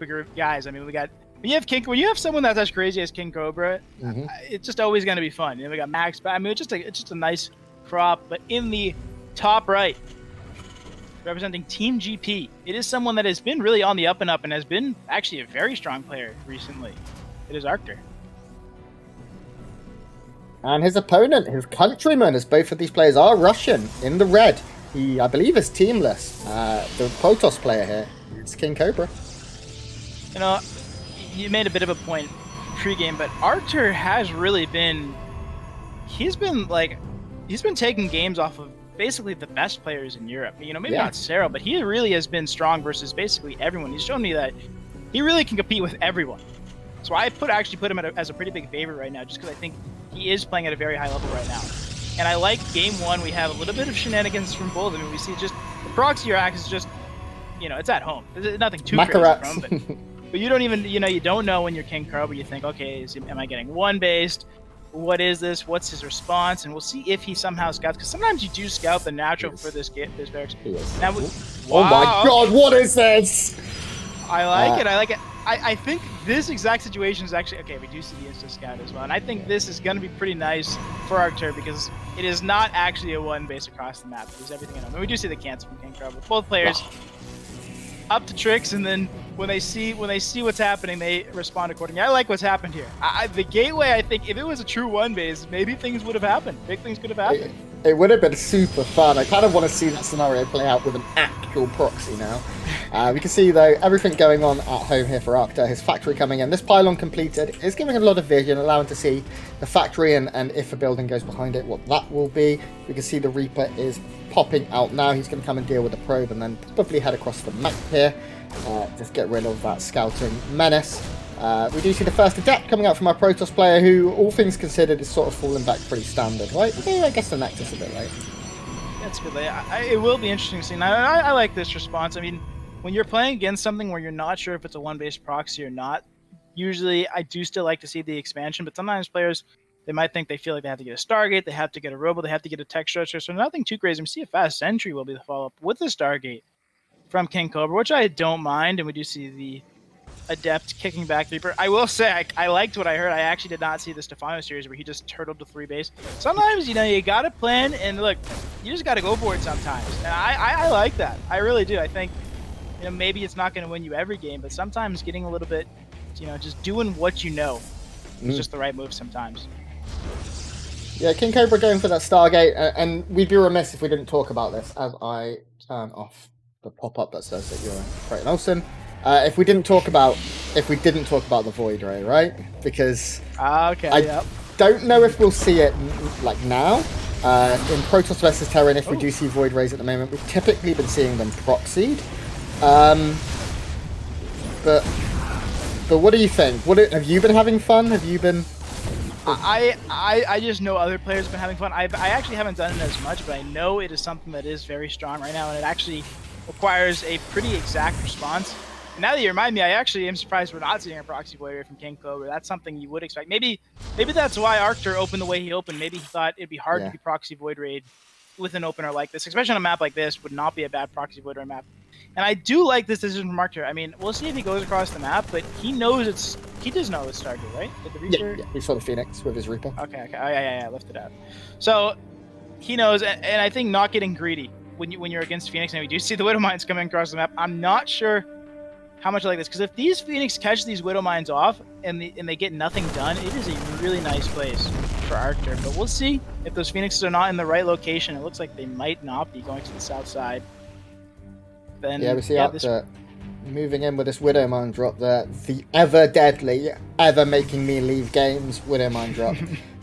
quicker guys. I mean, when you have someone that's as crazy as KingCobra, it's just always going to be fun. You know, we got Max, but I mean, it's just a nice crop. But in the top right, representing Team GP, it is someone that has been really on the up and up and has been actually a very strong player recently. It is Arctur. And his opponent, his countryman, as both of these players are Russian, in the red. He, I believe, is teamless. The Protoss player here, it's KingCobra. You know, you made a bit of a point pre-game, but Arctur has really been... He's been taking games off of basically the best players in Europe. You know, maybe not Cero, but he really has been strong versus basically everyone. He's shown me that he really can compete with everyone. So I actually put him as a pretty big favorite right now, just because I think he is playing at a very high level right now. And I like game one, we have a little bit of shenanigans from both. I mean, we see just the proxy rack is just, you know, it's at home. There's nothing too crazy from it. But you don't even, you know, you don't know when you're KingCobra. You think, okay, am I getting one based? What is this? What's his response? And we'll see if he somehow scouts, because sometimes you do scout the natural for this barracks. Now, wow. Oh my god, what is this? I like it. I like it. I think this exact situation is actually... Okay, we do see the insta-scout as well. And I think this is going to be pretty nice for Arctur, because it is not actually a one base across the map. There's everything in them. And we do see the cancel from KingCobra. Both players up to tricks, and then when they see what's happening, they respond accordingly. I like what's happened here. The gateway, I think, if it was a true one base, maybe things would have happened. Big things could have happened. It would have been super fun. I kind of want to see that scenario play out with an actual proxy now. We can see, though, everything going on at home here for Arctur. His factory coming in. This pylon completed is giving a lot of vision, allowing to see the factory and if a building goes behind it, what that will be. We can see the Reaper is popping out now. He's going to come and deal with the probe and then probably head across the map here. Just get rid of that scouting menace. We do see the first adept coming out from our Protoss player, who, all things considered, is sort of falling back pretty standard, right? Yeah, I guess the Nectus a bit late. That's good. It will be interesting to see. I like this response. I mean, when you're playing against something where you're not sure if it's a one-base proxy or not, usually I do still like to see the expansion, but sometimes players, they might think they feel like they have to get a Stargate, they have to get a Robo, they have to get a Tech Structure, so nothing too crazy. We see a fast Sentry will be the follow-up with the Stargate from KingCobra, which I don't mind, and we do see the Adept kicking back Reaper. I will say, I liked what I heard. I actually did not see the Stefano series where he just turtled to 3 base. Sometimes, you know, you got to plan, and look, you just got to go for it sometimes. And I like that. I really do. I think, you know, maybe it's not going to win you every game, but sometimes getting a little bit, you know, just doing what you know is just the right move sometimes. Yeah, KingCobra going for that Stargate, and we'd be remiss if we didn't talk about this as I turn off the pop-up that says that you're Creighton Olsen. If we didn't talk about the Void Ray, right? Because I don't know if we'll see it like now. In Protoss versus Terran, if we do see Void Rays at the moment, we've typically been seeing them proxied. But what do you think? Have you been having fun? Have you been? I just know other players have been having fun. I actually haven't done it as much, but I know it is something that is very strong right now, and it actually requires a pretty exact response. And now that you remind me, I actually am surprised we're not seeing a proxy Void Ray from KingCobra. That's something you would expect. Maybe that's why Arctur opened the way he opened. Maybe he thought it'd be hard to be proxy Void Rayed with an opener like this, especially on a map like this. Would not be a bad proxy Void Ray map. And I do like this decision from Arctur. I mean, we'll see if he goes across the map, but he does know it's Stargate, right? Did the Reaper? Yeah, he saw the Phoenix with his Reaper. Okay. Oh, yeah, lifted out. So he knows, and I think not getting greedy when you're against Phoenix, and we do see the Widow Mines coming across the map. I'm not sure how much I like this, because if these Phoenix catch these Widow Mines off and they get nothing done, it is a really nice place for Arctur. But we'll see if those Phoenixes are not in the right location. It looks like they might not be going to the south side. Then, we see Arctur moving in with this Widow Mine drop there. The ever deadly, ever making me leave games Widow Mine drop.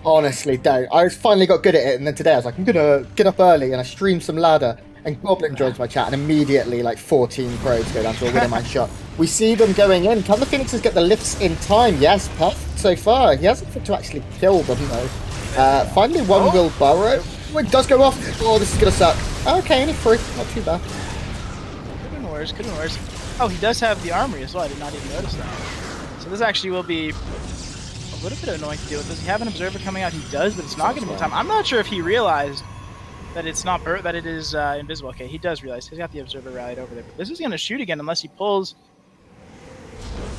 Honestly, don't. I finally got good at it, and then today I was like, I'm going to get up early, and I streamed some ladder. And Goblin joins my chat, and immediately, like, 14 probes go down to a Widow Mine shot. We see them going in. Can the Phoenixes get the lifts in time? Yes, perfect so far. He hasn't fit to actually kill them, though. Finally, one will burrow. Oh, it does go off. Oh, this is going to suck. Okay, only 3. Not too bad. Could have been worse. Oh, he does have the armory as well. I did not even notice that. So this actually will be a little bit annoying to deal with. Does he have an observer coming out? He does, but it's not going to be time. I'm not sure if he realized that it's not that it is invisible. Okay, he does realize. He's got the observer rallied over there. But this is going to shoot again unless he pulls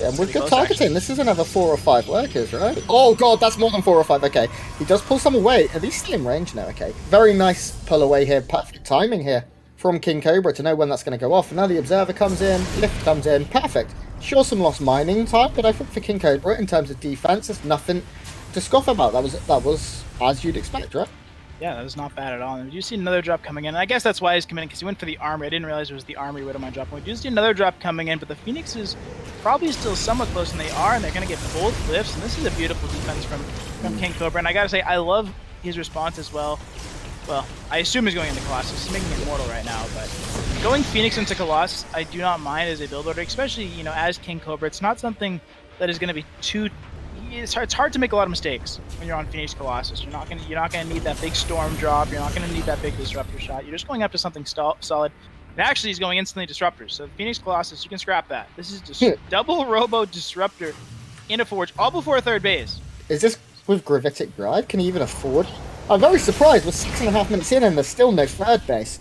And with Pretty good close, targeting, actually. this is another 4 or 5 workers, right? Oh god, that's more than 4 or 5. Okay, he does pull some away. Are these still in range now? Okay, very nice pull away here. Perfect timing here from KingCobra to know when that's going to go off. And now the observer comes in, lift comes in. Perfect. Sure, some lost mining time, but I think for KingCobra in terms of defense, there's nothing to scoff about. That was as you'd expect, right? Yeah, that was not bad at all. And we do see another drop coming in. And I guess that's why he's coming in, because he went for the armory. I didn't realize it was the armory Widowmine drop. We do see another drop coming in, but the Phoenix is probably still somewhat close, and they are, and they're going to get both lifts. And this is a beautiful defense from KingCobra. And I got to say, I love his response as well. Well, I assume he's going into Colossus. He's making it Immortal right now, but going Phoenix into Colossus, I do not mind as a build order, especially, you know, as KingCobra. It's not something that is going to be too... It's hard to make a lot of mistakes when you're on Phoenix Colossus. You're not gonna need that big storm drop. You're not gonna need that big disruptor shot. You're just going up to something solid. And actually, he's going instantly disruptors. So Phoenix Colossus, you can scrap that. This is just double robo disruptor in a forge, all before third base. Is this with Gravitic Drive? Can he even afford? I'm very surprised. We're 6.5 minutes in and there's still no third base.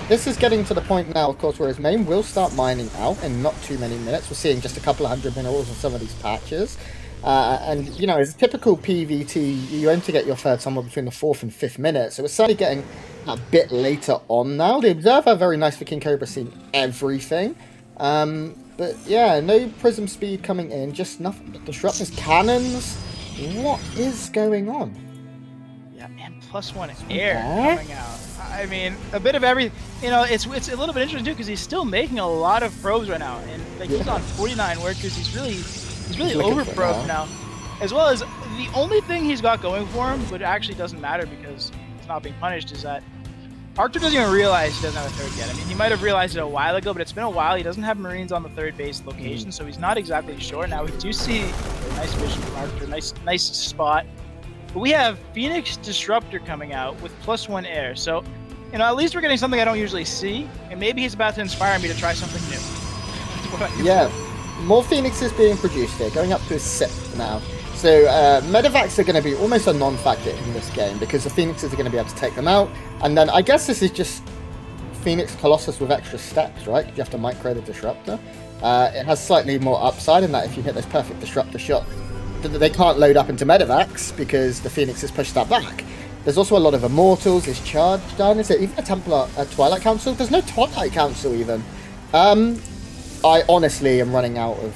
This is getting to the point now, of course, where his main will start mining out in not too many minutes. We're seeing just a couple of hundred minerals on some of these patches. And, you know, as a typical PVT, you aim to get your third somewhere between the 4th and 5th minute. So we're certainly getting a bit later on now. The Observer, very nice for KingCobra, seen everything. But, yeah, no Prism speed coming in. Just nothing but disruptors, cannons. What is going on? Yeah, and +1 air coming out. I mean, a bit of every... You know, it's a little bit interesting, too, because he's still making a lot of probes right now. And, like, he's on 49 workers. He's really over-probed now. As well as, the only thing he's got going for him, which actually doesn't matter because it's not being punished, is that Arctur doesn't even realize he doesn't have a third yet. I mean, he might have realized it a while ago, but it's been a while. He doesn't have Marines on the third base location, so he's not exactly sure. Now, we do see a nice vision from Arctur, nice spot. But we have Phoenix Disruptor coming out with +1 air. So, you know, at least we're getting something I don't usually see, and maybe he's about to inspire me to try something new. Yeah. More Phoenixes being produced here, going up to his 6th now. So medevacs are going to be almost a non-factor in this game because the Phoenixes are going to be able to take them out. And then I guess this is just Phoenix Colossus with extra steps, right? You have to micro the Disruptor. It has slightly more upside in that if you hit this perfect Disruptor shot, they can't load up into medevacs because the Phoenixes push that back. There's also a lot of Immortals. Is Charge done? Is it even a Templar, a Twilight Council? There's no Twilight Council even. I honestly am running out of...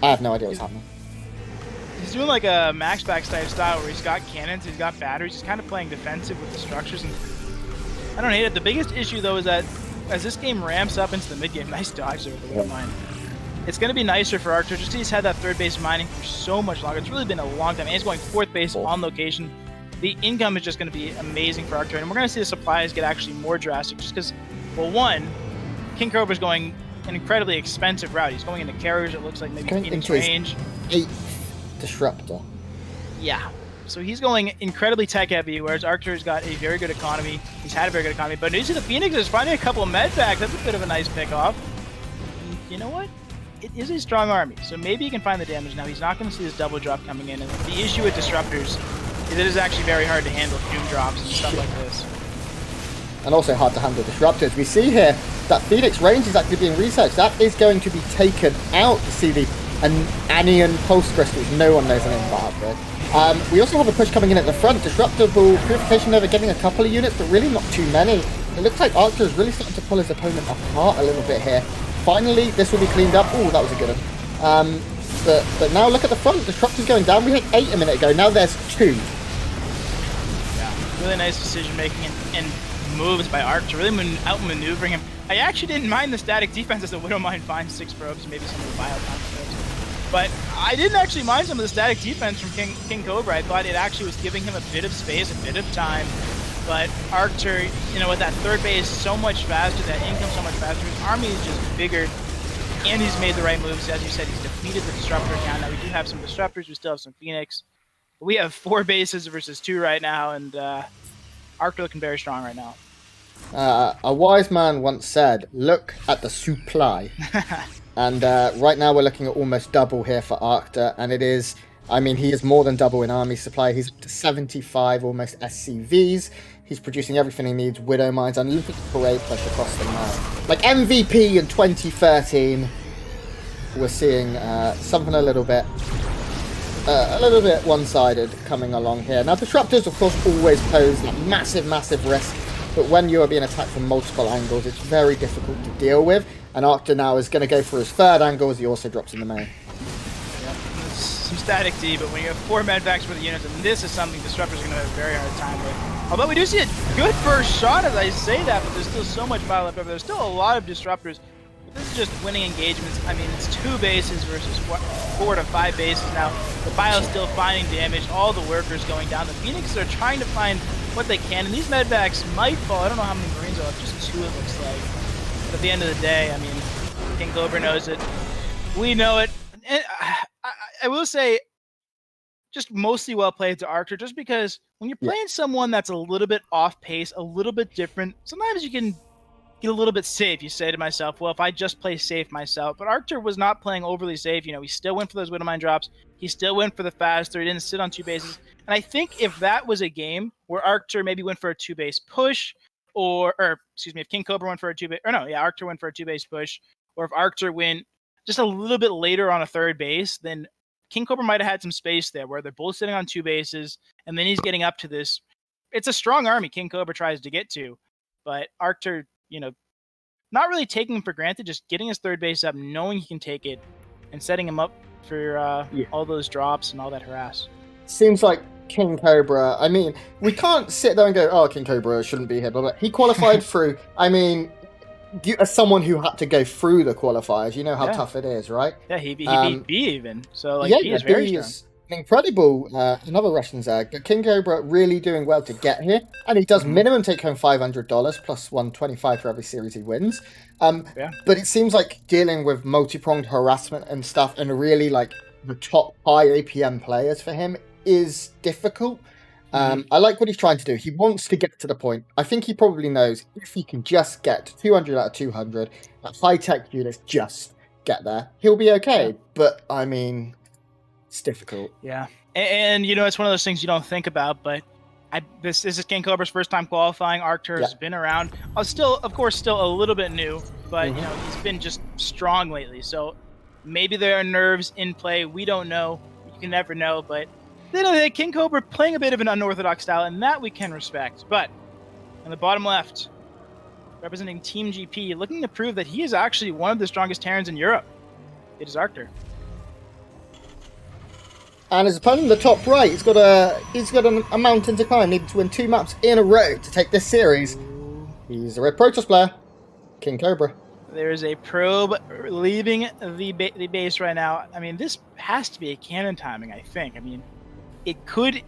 I have no idea what's happening. He's doing like a max back type style where he's got cannons, he's got batteries, he's kind of playing defensive with the structures, and I don't hate it. The biggest issue though is that as this game ramps up into the mid game, nice dodge there with the Widowmine. It's going to be nicer for Arctur just he's had that third base mining for so much longer. It's really been a long time, and he's going 4th base on location. The income is just going to be amazing for Arctur, and we're going to see the supplies get actually more drastic just because, well, one, KingCobra is going an incredibly expensive route. He's going into carriers, it looks like maybe Phoenix range. 8th Disruptor. Yeah. So he's going incredibly tech heavy, whereas Arctur's got a very good economy. He's had a very good economy. But you see the Phoenix is finding a couple of med packs. That's a bit of a nice pickoff. You know what? It is a strong army, so maybe he can find the damage. Now, he's not going to see this double drop coming in. And the issue with Disruptors is it is actually very hard to handle Doom drops and stuff like this. And also hard to handle Disruptors. We see here that Phoenix range is actually being researched. That is going to be taken out to see the Anian Pulse Crystals. No one knows the name of that. We also have a push coming in at the front. Disruptible Purification Nova getting a couple of units, but really not too many. It looks like Arctur is really starting to pull his opponent apart a little bit here. Finally, this will be cleaned up. Oh, that was a good one. But now look at the front. Disruptor's going down. We had 8 a minute ago. Now there's 2. Yeah, really nice decision making and moves by Arctur, really outmaneuvering him. I actually didn't mind the static defense as the Widowmine finds 6 probes, maybe some of the Biocon's probes. But I didn't actually mind some of the static defense from KingCobra. I thought it actually was giving him a bit of space, a bit of time. But Arctur, you know, with that third base so much faster, that income so much faster, his army is just bigger, and he's made the right moves. As you said, he's defeated the Disruptor account. Now we do have some Disruptors, we still have some Phoenix. But we have 4 bases versus 2 right now, and Arctur looking very strong right now. A wise man once said, look at the supply. And right now we're looking at almost double here for Arctur, and it is... I mean, he is more than double in army supply. He's up to 75 almost SCVs. He's producing everything he needs, Widow Mines, and look at the parade push across the map. Like MVP in 2013. we're seeing something a little bit one-sided coming along here. Now, disruptors, of course, always pose that massive risk, but when you are being attacked from multiple angles, it's very difficult to deal with. And Arctur now is going to go for his third angle as he also drops in the main. Yeah, some static D, but when you have 4 medvacs for the units, and this is something disruptors are going to have a very hard time with. Although we do see a good first shot as I say that, but there's still so much bio left over. There's still a lot of disruptors. This is just winning engagements. I mean, it's 2 bases versus 4 to 5 bases now. The bio's still finding damage. All the workers going down. The Phoenix are trying to find what they can, and these medvacs might fall. I don't know how many Marines are left. Just 2, it looks like. But at the end of the day, I mean, KingCobra knows it. We know it. And I will say, just mostly well played to Arctur, just because when you're playing someone that's a little bit off pace, a little bit different, sometimes you can get a little bit safe. You say to myself, well, if I just play safe myself. But Arctur was not playing overly safe. You know, he still went for those Widowmine drops. He still went for the faster. He didn't sit on 2 bases. And I think if that was a game where Arctur maybe went for a 2-base push, or excuse me, if KingCobra went for a 2-base, or no, yeah, Arctur went for a 2-base push, or if Arctur went just a little bit later on a 3rd base, then KingCobra might have had some space there where they're both sitting on 2 bases, and then he's getting up to this. It's a strong army KingCobra tries to get to, but Arctur, you know, not really taking him for granted, just getting his 3rd base up, knowing he can take it, and setting him up for all those drops and all that harass. Seems like KingCobra, I mean, we can't sit there and go, oh, KingCobra shouldn't be here, but he qualified through. I mean, you, as someone who had to go through the qualifiers, you know how tough it is, right? Yeah, he beat B even, so like B is very strong. Incredible. Another Russian Zag, but KingCobra really doing well to get here, and he does minimum take home $500 plus 125 for every series he wins. But it seems like dealing with multi-pronged harassment and stuff, and really like the top high APM players for him is difficult. I like what he's trying to do. He wants to get to the point. I think he probably knows if he can just get 200 out of 200, that high-tech units just get there, he'll be okay. But I mean, it's difficult. Yeah, and you know, it's one of those things you don't think about, but this is KingCobra's first time qualifying. Arctur has been around. Still, of course, still a little bit new, but you know, he's been just strong lately. So maybe there are nerves in play. We don't know. You can never know, but you know, KingCobra playing a bit of an unorthodox style, and that we can respect. But on the bottom left, representing Team GP, looking to prove that he is actually one of the strongest Terrans in Europe. It is Arctur. And his opponent in the top right, he's got a mountain to climb, needing to win 2 maps in a row to take this series. He's a Red Protoss player, KingCobra. There is a probe leaving the base right now. I mean, this has to be a cannon timing, I think. I mean, it could.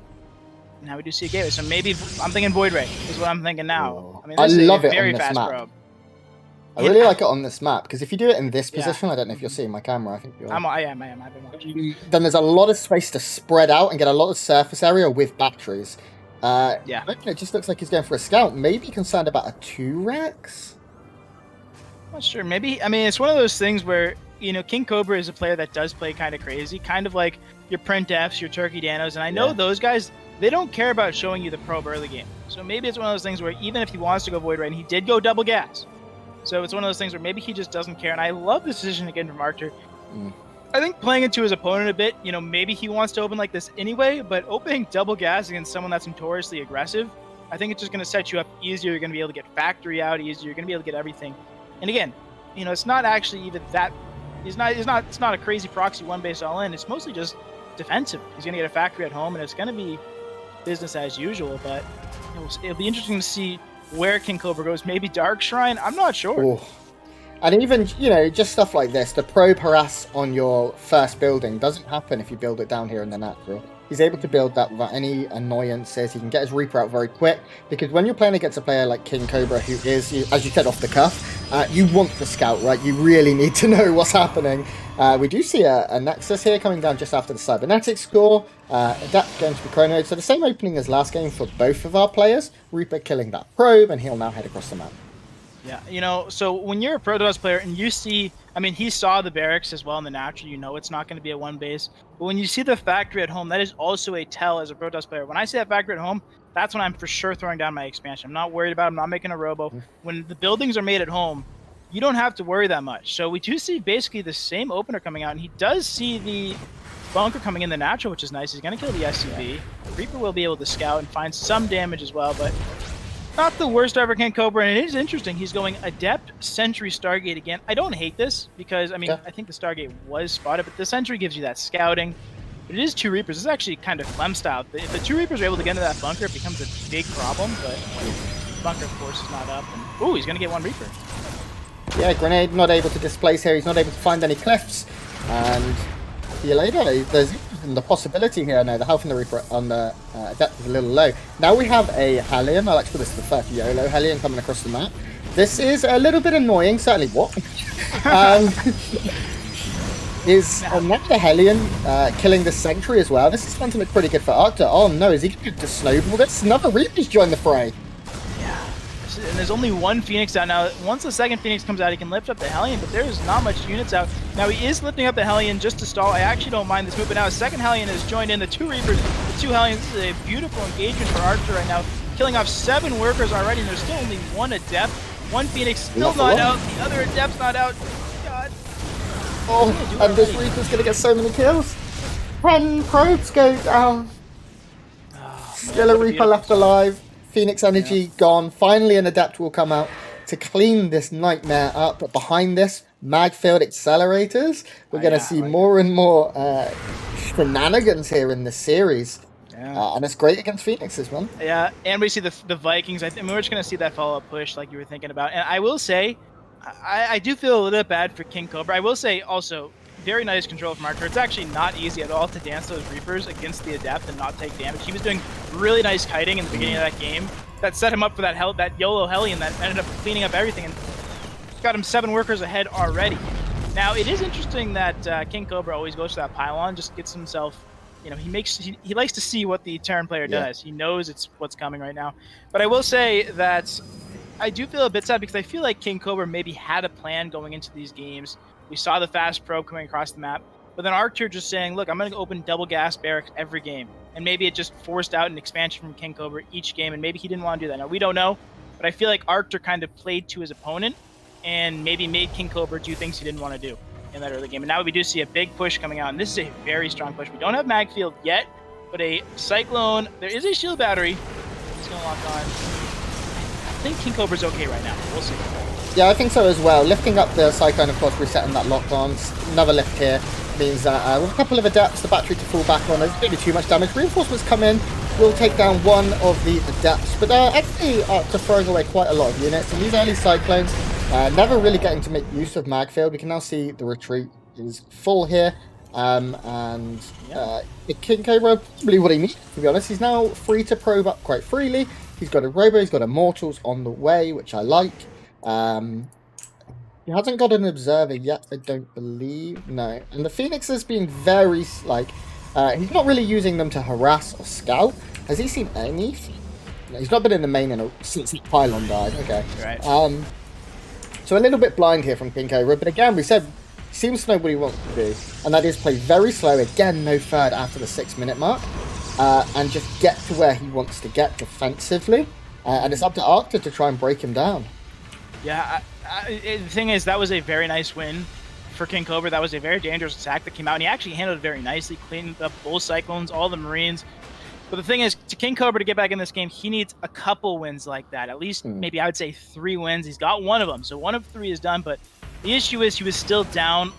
Now we do see a gateway, so maybe I'm thinking Void Ray is what I'm thinking now. I mean, this love is a it very on this fast map. probe. I really like it on this map, because if you do it in this position, I don't know if you're seeing my camera, I think you are. I am. I've been watching. Then there's a lot of space to spread out and get a lot of surface area with batteries. It just looks like he's going for a scout. Maybe concerned about a 2-Rex? Not sure. Maybe. I mean, it's one of those things where, you know, KingCobra is a player that does play kind of crazy, kind of like your Print Fs, your Turkey Danos, and I know those guys, they don't care about showing you the probe early game. So maybe it's one of those things where even if he wants to go Void Ray, and he did go double gas, so it's one of those things where maybe he just doesn't care. And I love this decision again from Arctur. I think playing into his opponent a bit, you know, maybe he wants to open like this anyway, but opening double gas against someone that's notoriously aggressive, I think it's just going to set you up easier. You're going to be able to get factory out easier. You're going to be able to get everything. And again, you know, it's not actually even that. It's not a crazy proxy 1-base all in. It's mostly just defensive. He's going to get a factory at home, and it's going to be business as usual. But it'll be interesting to see where KingCobra goes. Maybe Dark Shrine. I'm not sure. Ooh. And even, you know, just stuff like this, the probe harass on your first building doesn't happen if you build it down here in the natural. He's able to build that without any annoyances. He can get his Reaper out very quick, because when you're playing against a player like KingCobra, who is, as you said, off the cuff, you want the scout, right? You really need to know what's happening. We do see a Nexus here coming down just after the Cybernetics score. Adapt going to be chronoed. So the same opening as last game for both of our players. Reaper killing that probe, and he'll now head across the map. Yeah, you know, so when you're a Protoss player and you see, I mean, he saw the barracks as well in the natural, you know it's not going to be a 1-base. But when you see the factory at home, that is also a tell as a Protoss player. When I see that factory at home, that's when I'm for sure throwing down my expansion. I'm not worried about it. I'm not making a robo. When the buildings are made at home, you don't have to worry that much. So we do see basically the same opener coming out, and he does see the bunker coming in the natural, which is nice. He's going to kill the SCV. Reaper will be able to scout and find some damage as well, but not the worst ever KingCobra. And it is interesting. He's going Adept, Sentry, Stargate again. I don't hate this because, I mean, I think the Stargate was spotted, but the Sentry gives you that scouting. But it is 2 Reapers. This is actually kind of Flem style. If the 2 Reapers are able to get into that bunker, it becomes a big problem, but the bunker, of course, is not up. And, ooh, he's going to get 1 Reaper. Yeah, Grenade not able to displace here. He's not able to find any cliffs. And see you later. There's the possibility here. No, the health in the Reaper on the depth is a little low. Now we have a Hellion. I'll actually put this to the first YOLO Hellion coming across the map. This is a little bit annoying. Certainly what? Is another Hellion killing the Sentry as well. This is going to look pretty good for Arctur. Oh no, is he going to snowball this? Another Reaper's joined the fray. And there's only 1 Phoenix out now. Once the second Phoenix comes out, he can lift up the Hellion, but there's not much units out. Now he is lifting up the Hellion just to stall. I actually don't mind this move, but now a second Hellion has joined in. The 2 Reapers, the 2 Hellions. This is a beautiful engagement for Arctur right now, killing off 7 workers already, and there's still only 1 Adept. 1 Phoenix still not out. The other Adept's not out. God. Oh, and this Reaper's going to get so many kills. 10 probes go down. Oh, Still a Reaper left alive. Phoenix energy gone. Finally, an Adept will come out to clean this nightmare up. But behind this, mag-filled accelerators. We're going to see more and more shenanigans here in this series. And it's great against Phoenixes, man. Yeah, and we see the Vikings. I mean, we're just going to see that follow-up push like you were thinking about. And I will say, I do feel a little bit bad for KingCobra. I will say also, very nice control from Arctur. It's actually not easy at all to dance those Reapers against the Adept and not take damage. He was doing really nice kiting in the beginning of that game. That set him up for that YOLO Hellion that ended up cleaning up everything and got him 7 workers ahead already. Now, it is interesting that KingCobra always goes to that pylon, just gets himself, you know, he likes to see what the Terran player does. He knows it's what's coming right now. But I will say that I do feel a bit sad because I feel like KingCobra maybe had a plan going into these games. We saw the fast probe coming across the map, but then Arctur just saying, look, I'm going to open double gas barracks every game. And maybe it just forced out an expansion from KingCobra each game, and maybe he didn't want to do that. Now, we don't know, but I feel like Arctur kind of played to his opponent and maybe made KingCobra do things he didn't want to do in that early game. And now we do see a big push coming out, and this is a very strong push. We don't have Magfield yet, but a Cyclone. There is a shield battery. It's going to lock on. I think KingCobra's okay right now. We'll see. Yeah, I think so as well. Lifting up the Cyclone, of course, resetting that lock-on. Another lift here means that with a couple of Adepts, the battery to fall back on, there's maybe too much damage. Reinforcements come in, will take down 1 of the Adepts, but actually Arctur throwing away quite a lot of units. And these early Cyclones, never really getting to make use of Magfield. We can now see the retreat is full here. KingCobra, probably what he needs, to be honest. He's now free to probe up quite freely. He's got a Robo, he's got Immortals on the way, which I like. He hasn't got an Observer yet, I don't believe. No. And the Phoenix has been very, like, he's not really using them to harass or scout. Has he seen anything? No, he's not been in the main since the pylon died. Okay. Right. So a little bit blind here from KingCobra, but again, we said he seems to know what he wants to do, and that is play very slow. Again, no third after the 6-minute mark, and just get to where he wants to get defensively. And it's up to Arctur to try and break him down. Yeah, the thing is, that was a very nice win for KingCobra. That was a very dangerous attack that came out, and he actually handled it very nicely, cleaned up both Cyclones, all the Marines. But the thing is, to KingCobra to get back in this game, he needs a couple wins like that. At least, maybe I would say 3 wins. He's got 1 of them, so 1 of 3 is done. But the issue is he was still down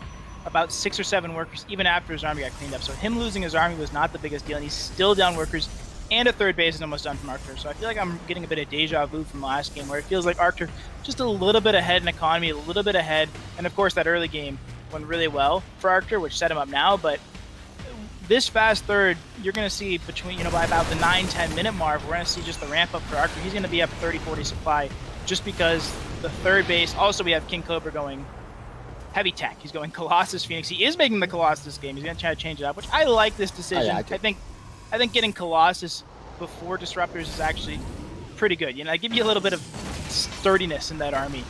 about 6 or 7 workers even after his army got cleaned up. So him losing his army was not the biggest deal, and he's still down workers. And a third base is almost done from Arctur. So I feel like I'm getting a bit of deja vu from last game, where it feels like Arctur just a little bit ahead in economy, a little bit ahead. And of course, that early game went really well for Arctur, which set him up now. But this fast third, you're going to see between, by about the 9-10 minute mark, we're going to see just the ramp up for Arctur. He's going to be up 30-40 supply just because the third base. Also, we have KingCobra going heavy tech. He's going Colossus Phoenix. He is making the Colossus game. He's going to try to change it up, which I like this decision. Oh, yeah, I think getting Colossus before Disruptors is actually pretty good. I give you a little bit of sturdiness in that army.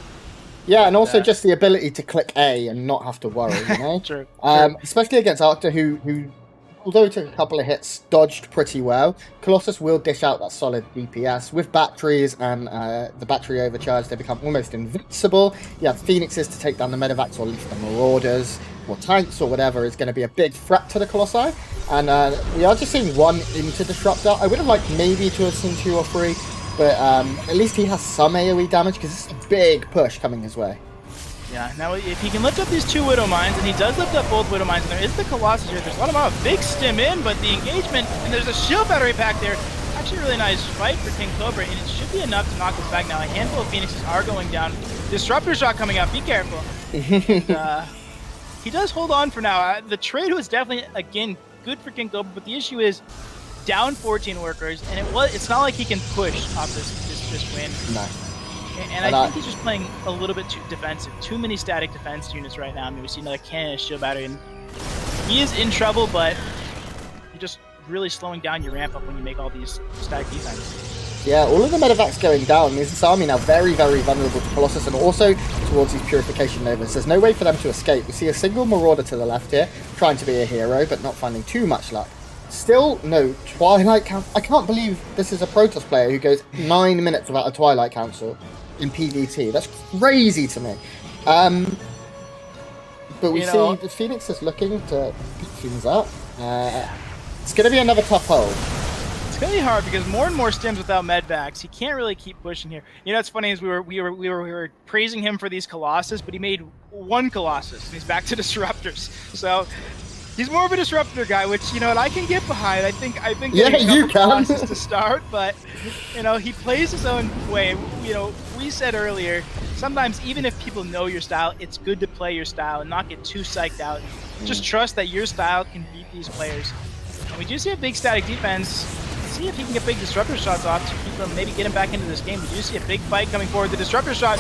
Yeah, and also just the ability to click A and not have to worry, True. Especially against Arctur, who although it took a couple of hits, dodged pretty well. Colossus will dish out that solid DPS. With batteries and the battery overcharge, they become almost invincible. You have Phoenixes to take down the Medivacs or at least the Marauders, or tanks or whatever is going to be a big threat to the Colossi. And we are just seeing one into Disruptor. I would have liked maybe to have seen 2 or 3, but at least he has some AoE damage because it's a big push coming his way. Yeah, now if he can lift up these 2 Widow Mines, and he does lift up both Widow Mines, and there is the Colossus here, there's a lot of big stim in, but the engagement, and there's a shield battery pack there. Actually a really nice fight for KingCobra, and it should be enough to knock this back now. A handful of Phoenixes are going down. Disruptor shot coming up, be careful. And, he does hold on for now. The trade was definitely, again, good for KingCobra, but the issue is down 14 workers, and it's not like he can push off this win. No. And I think he's just playing a little bit too defensive. Too many static defense units right now. I mean, we see another cannon, shield battery, and he is in trouble, but you're just really slowing down your ramp up when you make all these static defense. Yeah, all of the Medivacs going down means this army now very, very vulnerable to Colossus and also towards these Purification Novas. There's no way for them to escape. We see a single Marauder to the left here, trying to be a hero, but not finding too much luck. Still no Twilight Council. I can't believe this is a Protoss player who goes 9 minutes without a Twilight Council in PvT. That's crazy to me. But we see the Phoenix is looking to pick things up. It's going to be another tough hold. It's going to be hard because more and more stims without medvacs. He can't really keep pushing here. You know, what's funny is we were praising him for these Colossus, but he made 1 Colossus and he's back to Disruptors. So he's more of a Disruptor guy, which, you know, and I can get behind. I think yeah, you can. Colossus to start, but you know, he plays his own way. You know, we said earlier, sometimes even if people know your style, it's good to play your style and not get too psyched out. Just trust that your style can beat these players. And we do see a big static defense. See if he can get big Disruptor shots off to keep him, maybe get him back into this game. We do see a big fight coming forward. The Disruptor shot,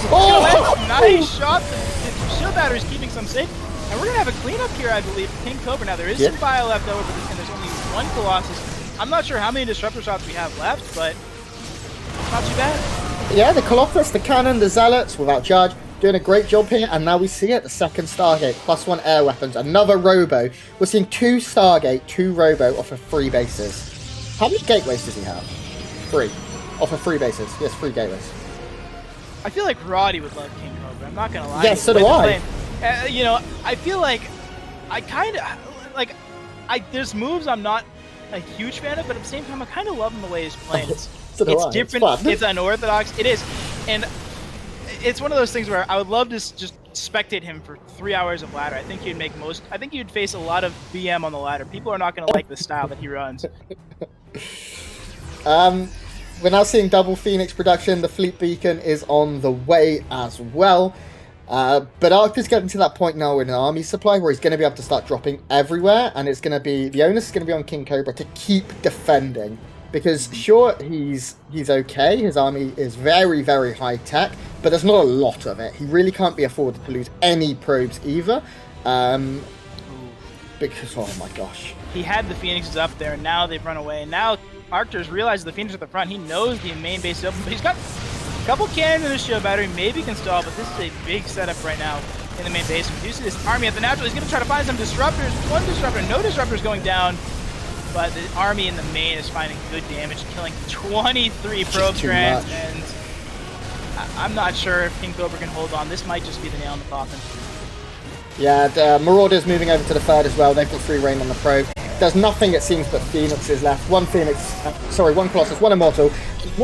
nice shot. The shield battery is keeping some safe. And we're going to have a cleanup here, I believe, KingCobra. Now, there is some bio left over, and there's only 1 Colossus. I'm not sure how many Disruptor shots we have left, but it's not too bad. Yeah, the Colossus, the Cannon, the Zealots, without charge, doing a great job here. And now we see it, the second Stargate, +1 air weapons, another Robo. We're seeing 2 Stargate, 2 Robo off of 3 bases. How many gateways does he have? 3. Off of 3 bases. Yes, 3 gateways. I feel like Roddy would love KingCobra. I'm not going to lie. Yeah, so do I. You know, I feel like I kind of like there's moves I'm not a huge fan of, but at the same time I kind of love him the way he's playing. It's different. It's unorthodox. It is, and it's one of those things where I would love to just spectate him for 3 hours of ladder. I think he'd make most. I think he'd face a lot of BM on the ladder. People are not going to like the style that he runs. We're now seeing double Phoenix production. The Fleet Beacon is on the way as well. But Arctur's getting to that point now in an army supply where he's going to be able to start dropping everywhere, and it's going to be the onus is going to be on KingCobra to keep defending, because sure, he's okay. His army is very, very high tech, but there's not a lot of it. He really can't be afforded to lose any probes either, because oh my gosh, he had the Phoenixes up there, and now they've run away. And now Arctur's realized the Phoenix at the front. He knows the main base is open, but he's got a couple cannons in his shield battery, maybe can stall, but this is a big setup right now in the main base. We do see this army at the natural. He's going to try to find some disruptors. 1 disruptor, no disruptors going down, but the army in the main is finding good damage, killing 23 probe strands, and I'm not sure if KingCobra can hold on. This might just be the nail in the coffin. Yeah, the Marauders moving over to the third as well. They've got free reign on the probe. There's nothing, it seems, but Phoenixes left. 1 Phoenix, 1 Colossus, 1 Immortal, 1